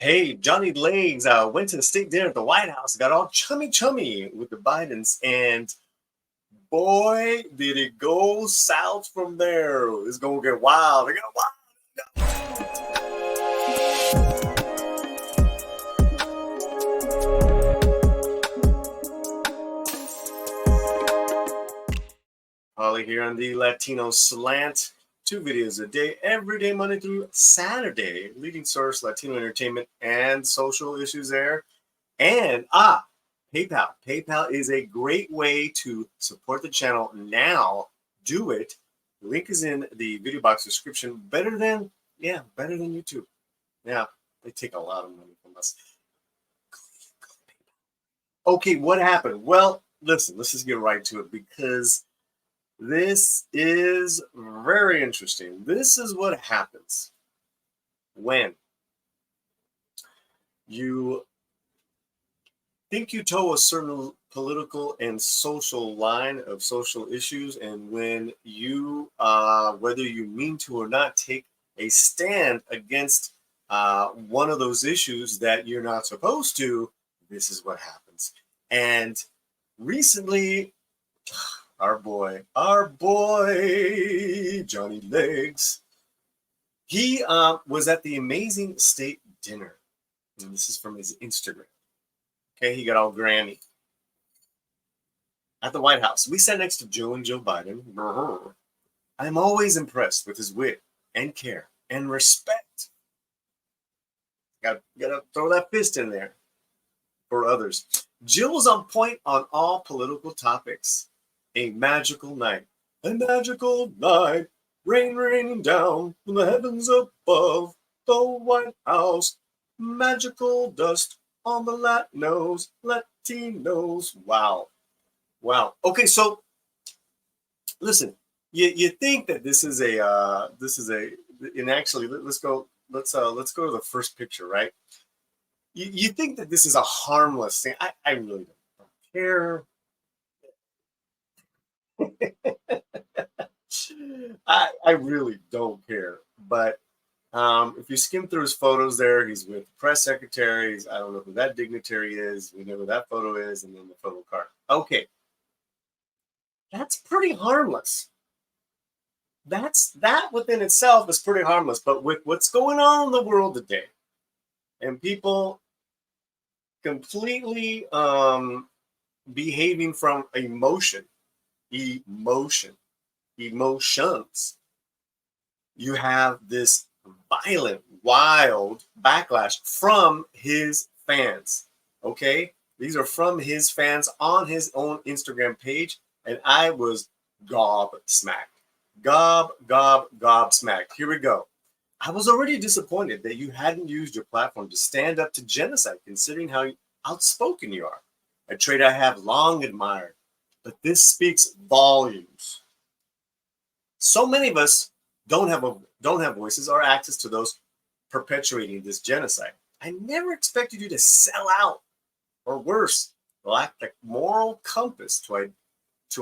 Hey, Johnny Legs went to the state dinner at the White House, got all chummy with the Bidens, and boy, did it go south from there. It's gonna get wild. It got Holly here on the Latino Slant. 2 videos a day, every day, Monday through Saturday. Leading source, Latino entertainment and social issues there. And PayPal. PayPal is a great way to support the channel now. Do it. The link is in the video box description. Better than YouTube. Yeah, they take a lot of money from us. Okay, what happened? Well, listen, let's just get right to it because this is very interesting. This is what happens when you think you toe a certain political and social line of social issues, and when you, whether you mean to or not, take a stand against one of those issues that you're not supposed to, this is what happens. And recently, our boy, Johnny Legs, he was at the amazing state dinner. And this is from his Instagram. Okay, he got all Grammy. At the White House, we sat next to Joe and Joe Biden. I'm always impressed with his wit and care and respect. Gotta throw that fist in there for others. Jill was on point on all political topics. A magical night, rain raining down from the heavens above the White House. Magical dust on the Latinos. Wow. Okay, so listen, you think that this is and actually let's go to the first picture, right? You think that this is a harmless thing. I really don't care. I really don't care. But if you skim through his photos there, he's with press secretaries. I don't know who that dignitary is. We know who that photo is, and then the photo card. Okay. That's pretty harmless. That within itself is pretty harmless. But with what's going on in the world today, and people completely behaving from emotions, you have this violent, wild backlash from his fans. Okay, these are from his fans on his own Instagram page, and I was gobsmacked. Gobsmacked. Here we go. I was already disappointed that you hadn't used your platform to stand up to genocide, considering how outspoken you are. A trait I have long admired, but this speaks volumes. So many of us don't have voices or access to those perpetuating this genocide. I never expected you to sell out, or worse, lack the moral compass to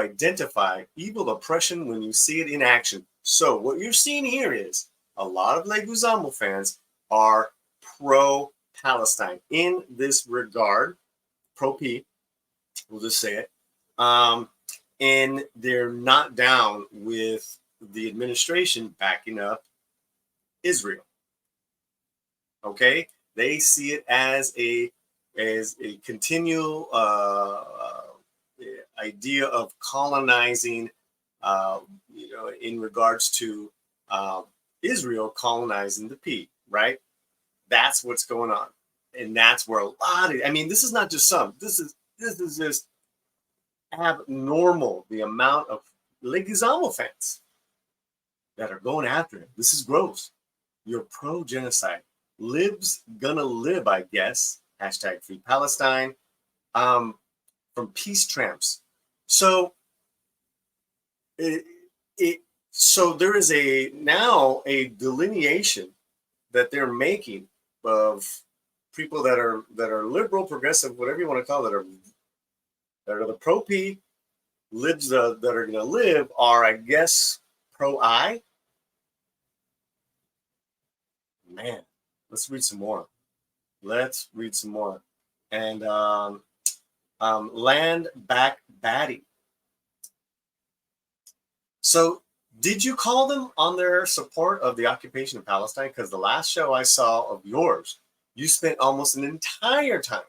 identify evil oppression when you see it in action. So what you're seeing here is a lot of Leguizamo fans are pro-Palestine in this regard, pro-P, we'll just say it, and they're not down with the administration backing up Israel. Okay, they see it as a continual idea of colonizing, in regards to Israel colonizing the P, right? That's what's going on, and that's where a lot of, this is not just some. This is just abnormal. The amount of Leguizamo fans that are going after him. This is gross. You're pro-genocide. Libs gonna live, I guess. Hashtag Free Palestine. From peace tramps. So so there is now a delineation that they're making of people that are liberal, progressive, whatever you want to call it, that are the pro-P. Libs that are going to live are, I guess, pro-I. Man, let's read some more. Let's read some more. And Land Back Batty. So, did you call them on their support of the occupation of Palestine? Because the last show I saw of yours, you spent almost an entire time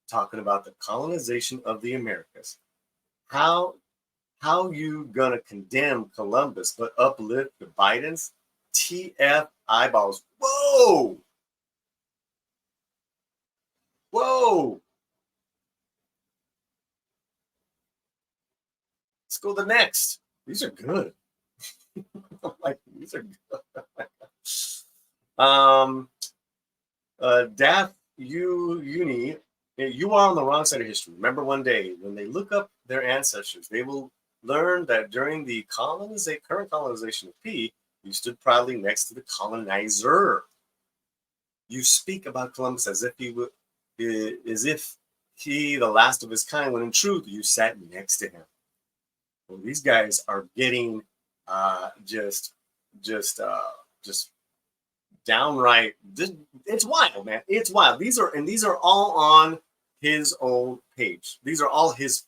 talking about the colonization of the Americas. How how you gonna condemn Columbus but uplift the Bidens? TF eyeballs. Whoa, whoa. Let's go to the next. These are good. Like these are good. Daft Uni, you are on the wrong side of history. Remember one day when they look up their ancestors, they will learn that during the current colonization of P, you stood proudly next to the colonizer. You speak about Columbus as if he the last of his kind, when in truth you sat next to him. Well, these guys are getting uh, just just downright. It's wild, man. It's wild. These are all on his own page. These are all his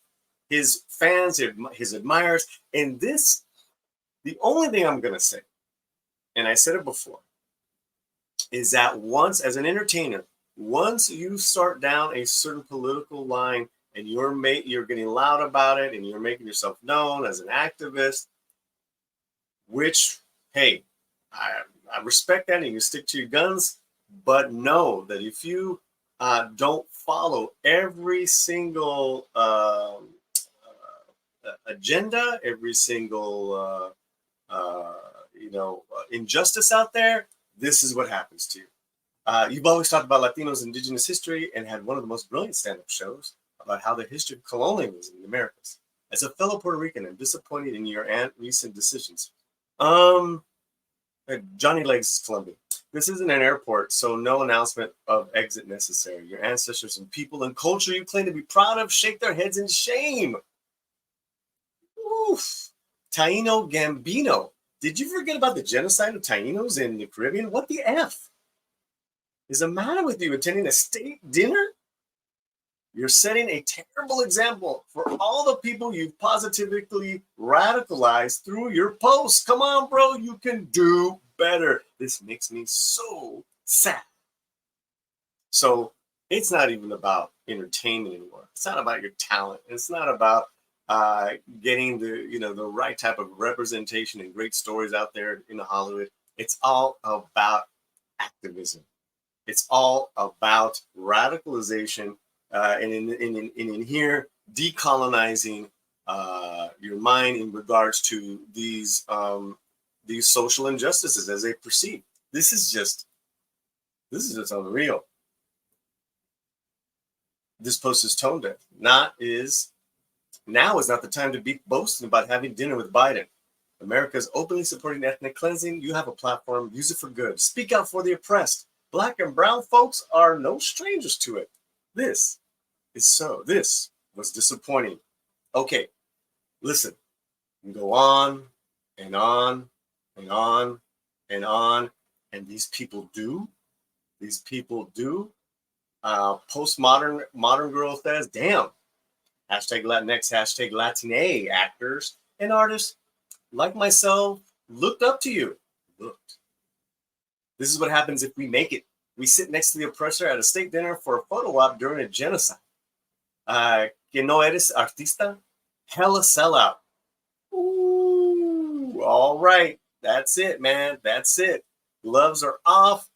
fans, his admirers. And this, the only thing I'm gonna say, and I said it before, is that once as an entertainer, once you start down a certain political line and you're getting loud about it and you're making yourself known as an activist, which hey, I, I respect that, and you stick to your guns. But know that if you don't follow every single agenda, every single injustice out there, this is what happens to you. You've always talked about Latinos, indigenous history, and had one of the most brilliant stand-up shows about how the history of colonialism in the Americas. As a fellow Puerto Rican, I'm disappointed in your recent decisions. Um, Johnny Legs is Columbia. This isn't an airport, so no announcement of exit necessary. Your ancestors and people and culture you claim to be proud of shake their heads in shame. Oof. Taino Gambino. Did you forget about the genocide of Tainos in the Caribbean? What the F is the matter with you, attending a state dinner? You're setting a terrible example for all the people you've positively radicalized through your posts. Come on, bro, you can do better. This makes me so sad. So it's not even about entertainment anymore. It's not about your talent. It's not about getting the right type of representation and great stories out there in Hollywood. It's all about activism. It's all about radicalization, and in here decolonizing your mind in regards to these social injustices as they perceive. This is just unreal. This post is tone deaf. Now is not the time to be boasting about having dinner with Biden. America is openly supporting ethnic cleansing. You have a platform. Use it for good. Speak out for the oppressed. Black and brown folks are no strangers to it. This this was disappointing. Okay, listen. You can go on and on and on and on. And these people do. Postmodern modern girl says, damn. Hashtag Latinx, hashtag Latina actors and artists like myself looked up to you. Looked. This is what happens if we make it. We sit next to the oppressor at a state dinner for a photo op during a genocide. Que no eres artista? Hella sellout. Ooh, all right. That's it, man. That's it. Gloves are off.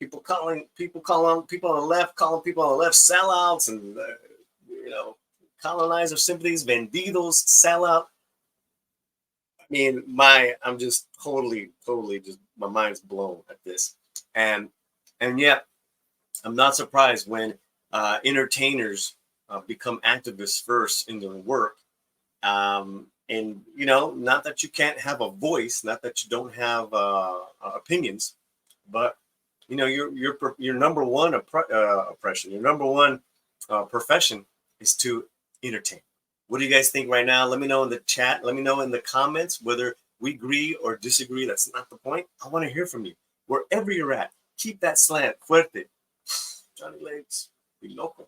People on the left, calling people on the left sellouts and, colonizer sympathies, vendidos, sellout. I mean, I'm just totally, just my mind's blown at this. And yet, I'm not surprised when entertainers become activists first in their work. And not that you can't have a voice, not that you don't have opinions, but your number one oppression, your number one profession is to entertain. What do you guys think right now? Let me know in the chat. Let me know in the comments whether we agree or disagree. That's not the point. I want to hear from you. Wherever you're at, keep that slant fuerte. Johnny Legs, be local.